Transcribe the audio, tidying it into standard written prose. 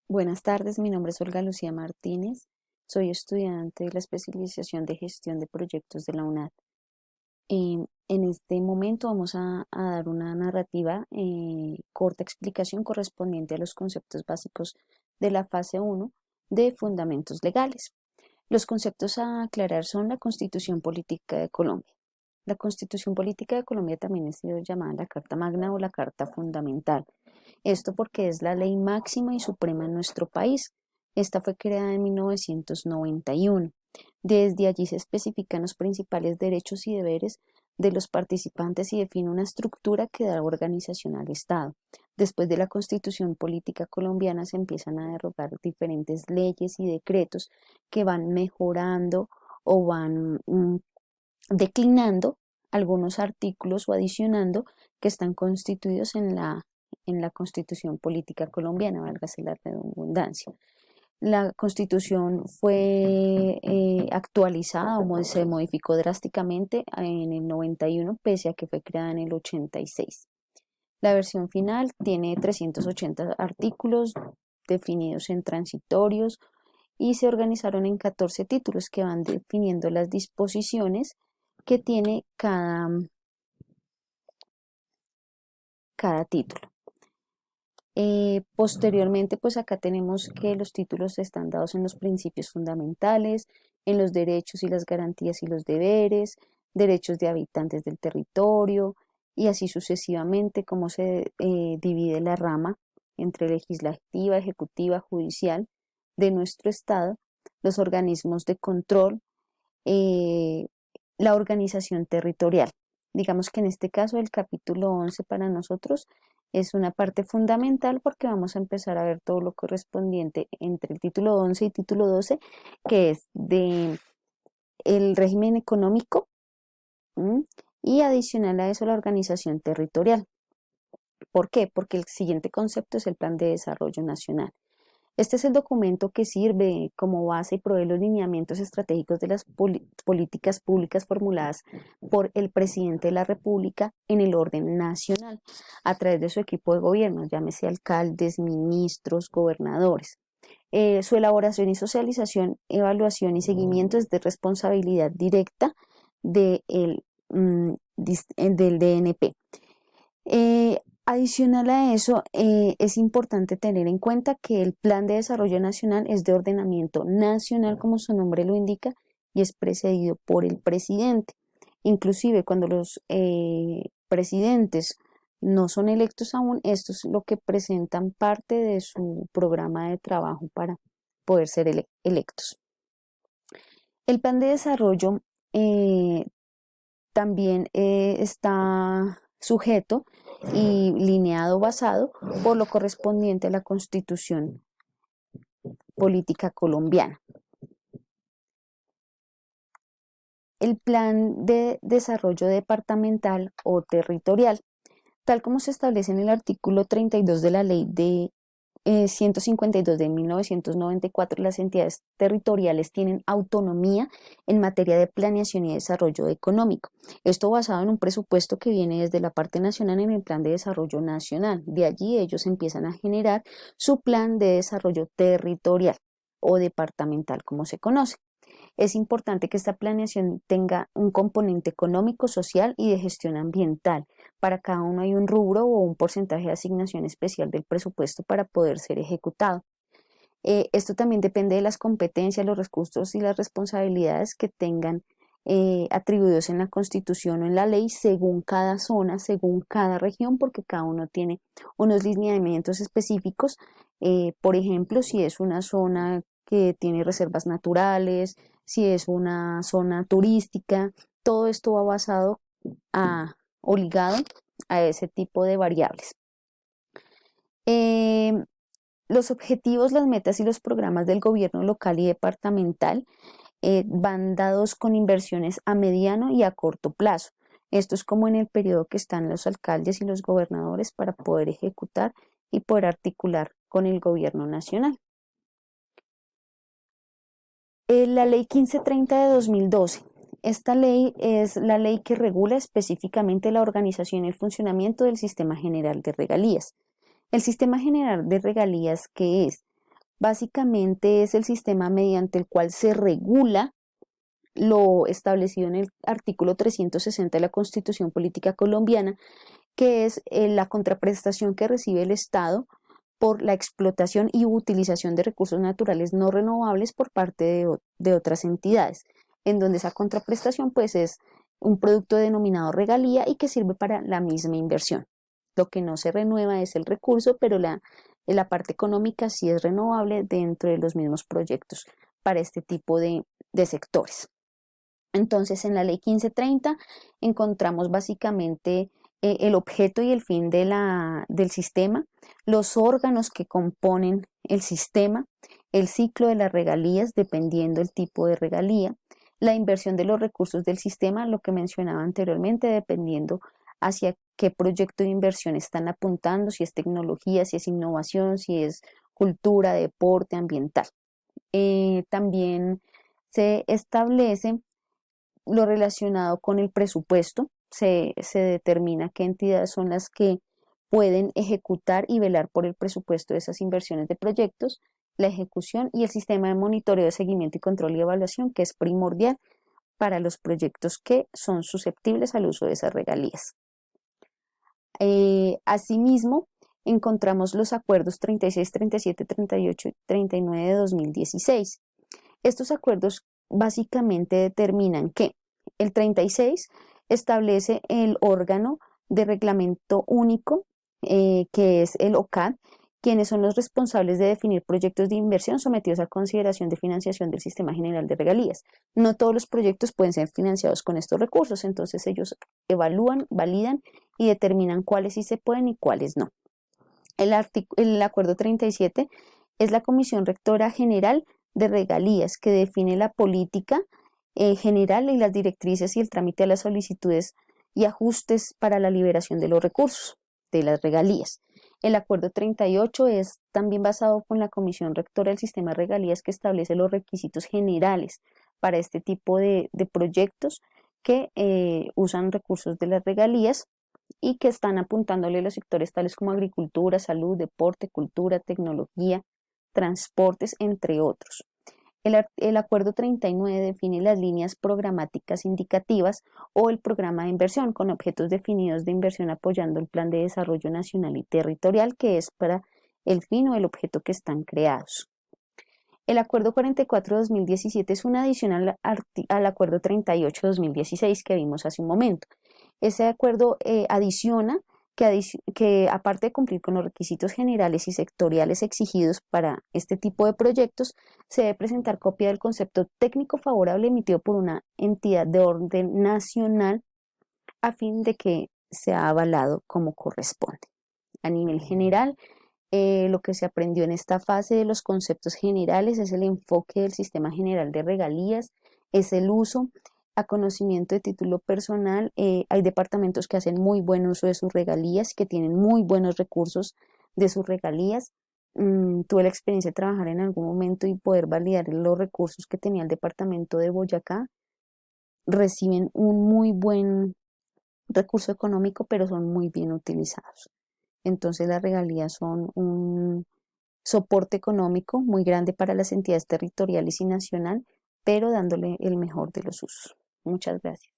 Buenas tardes, mi nombre es Olga Lucía Martínez, soy estudiante de la especialización de gestión de proyectos de la UNAD. En este momento vamos a dar una narrativa, corta explicación correspondiente a los conceptos básicos de la fase 1 de fundamentos legales. Los conceptos a aclarar son la Constitución Política de Colombia. La Constitución Política de Colombia también ha sido llamada la Carta Magna o la Carta Fundamental. Esto porque es la ley máxima y suprema en nuestro país. Esta fue creada en 1991. Desde allí se especifican los principales derechos y deberes de los participantes y define una estructura que da organización al Estado. Después de la Constitución Política colombiana se empiezan a derogar diferentes leyes y decretos que van mejorando o van declinando algunos artículos o adicionando que están constituidos en la Constitución Política colombiana, válgase la redundancia. La Constitución fue actualizada o se modificó drásticamente en el 91, pese a que fue creada en el 86. La versión final tiene 380 artículos definidos en transitorios y se organizaron en 14 títulos que van definiendo las disposiciones que tiene cada título. Posteriormente, pues acá tenemos que los títulos están dados en los principios fundamentales, en los derechos y las garantías y los deberes, derechos de habitantes del territorio y así sucesivamente, cómo se divide la rama entre legislativa, ejecutiva, judicial de nuestro estado, los organismos de control, la organización territorial. Digamos que en este caso el capítulo 11 para nosotros es una parte fundamental porque vamos a empezar a ver todo lo correspondiente entre el título 11 y título 12, que es de el régimen económico, y adicional a eso la organización territorial. ¿Por qué? Porque el siguiente concepto es el Plan de Desarrollo Nacional. Este es el documento que sirve como base y provee los lineamientos estratégicos de las políticas públicas formuladas por el presidente de la República en el orden nacional, a través de su equipo de gobierno, llámese alcaldes, ministros, gobernadores. Su elaboración y socialización, evaluación y seguimiento es de responsabilidad directa del DNP. Adicional a eso, es importante tener en cuenta que el Plan de Desarrollo Nacional es de ordenamiento nacional, como su nombre lo indica, y es precedido por el presidente. Inclusive cuando los presidentes no son electos aún, esto es lo que presentan parte de su programa de trabajo para poder ser electos. El plan de desarrollo también está sujeto y lineado basado por lo correspondiente a la Constitución Política colombiana. El plan de desarrollo departamental o territorial, tal como se establece en el artículo 32 de la ley de 152 de 1994, las entidades territoriales tienen autonomía en materia de planeación y desarrollo económico. Esto basado en un presupuesto que viene desde la parte nacional en el Plan de Desarrollo Nacional. De allí ellos empiezan a generar su plan de desarrollo territorial o departamental, como se conoce. Es importante que esta planeación tenga un componente económico, social y de gestión ambiental. Para cada uno hay un rubro o un porcentaje de asignación especial del presupuesto para poder ser ejecutado. Esto también depende de las competencias, los recursos y las responsabilidades que tengan atribuidos en la Constitución o en la ley según cada zona, según cada región, porque cada uno tiene unos lineamientos específicos. Por ejemplo, si es una zona que tiene reservas naturales, si es una zona turística, todo esto va basado o ligado a ese tipo de variables. Los objetivos, las metas y los programas del gobierno local y departamental van dados con inversiones a mediano y a corto plazo. Esto es como en el periodo que están los alcaldes y los gobernadores para poder ejecutar y poder articular con el gobierno nacional. La ley 1530 de 2012. Esta ley es la ley que regula específicamente la organización y el funcionamiento del Sistema General de Regalías. El Sistema General de Regalías, ¿qué es? Básicamente es el sistema mediante el cual se regula lo establecido en el artículo 360 de la Constitución Política Colombiana, que es la contraprestación que recibe el Estado por la explotación y utilización de recursos naturales no renovables por parte de otras entidades, en donde esa contraprestación pues es un producto denominado regalía y que sirve para la misma inversión. Lo que no se renueva es el recurso, pero la parte económica sí es renovable dentro de los mismos proyectos para este tipo de sectores. Entonces, en la ley 1530 encontramos básicamente el objeto y el fin del sistema, los órganos que componen el sistema, el ciclo de las regalías, dependiendo del tipo de regalía, la inversión de los recursos del sistema, lo que mencionaba anteriormente, dependiendo hacia qué proyecto de inversión están apuntando, si es tecnología, si es innovación, si es cultura, deporte, ambiental. También se establece lo relacionado con el presupuesto, se determina qué entidades son las que pueden ejecutar y velar por el presupuesto de esas inversiones de proyectos, la ejecución y el sistema de monitoreo de seguimiento y control y evaluación, que es primordial para los proyectos que son susceptibles al uso de esas regalías. Asimismo, encontramos los acuerdos 36, 37, 38 y 39 de 2016. Estos acuerdos básicamente determinan que el 36 establece el órgano de reglamento único, que es el OCAD, quienes son los responsables de definir proyectos de inversión sometidos a consideración de financiación del Sistema General de Regalías. No todos los proyectos pueden ser financiados con estos recursos, entonces ellos evalúan, validan y determinan cuáles sí se pueden y cuáles no. El acuerdo 37 es la Comisión Rectora General de Regalías, que define la política general y las directrices y el trámite de las solicitudes y ajustes para la liberación de los recursos de las regalías. El acuerdo 38 es también basado con la Comisión Rectora del Sistema de Regalías, que establece los requisitos generales para este tipo de proyectos que usan recursos de las regalías y que están apuntándole a los sectores tales como agricultura, salud, deporte, cultura, tecnología, transportes, entre otros. El acuerdo 39 define las líneas programáticas indicativas o el programa de inversión con objetos definidos de inversión apoyando el plan de desarrollo nacional y territorial, que es para el fin o el objeto que están creados. El acuerdo 44 de 2017 es una adición al acuerdo 38 de 2016 que vimos hace un momento. Ese acuerdo adiciona que aparte de cumplir con los requisitos generales y sectoriales exigidos para este tipo de proyectos, se debe presentar copia del concepto técnico favorable emitido por una entidad de orden nacional a fin de que sea avalado como corresponde. A nivel general, lo que se aprendió en esta fase de los conceptos generales es el enfoque del sistema general de regalías, es el uso a conocimiento de título personal. Hay departamentos que hacen muy buen uso de sus regalías, que tienen muy buenos recursos de sus regalías. Tuve la experiencia de trabajar en algún momento y poder validar los recursos que tenía el departamento de Boyacá. Reciben un muy buen recurso económico, pero son muy bien utilizados. Entonces las regalías son un soporte económico muy grande para las entidades territoriales y nacional, pero dándole el mejor de los usos. Muchas gracias.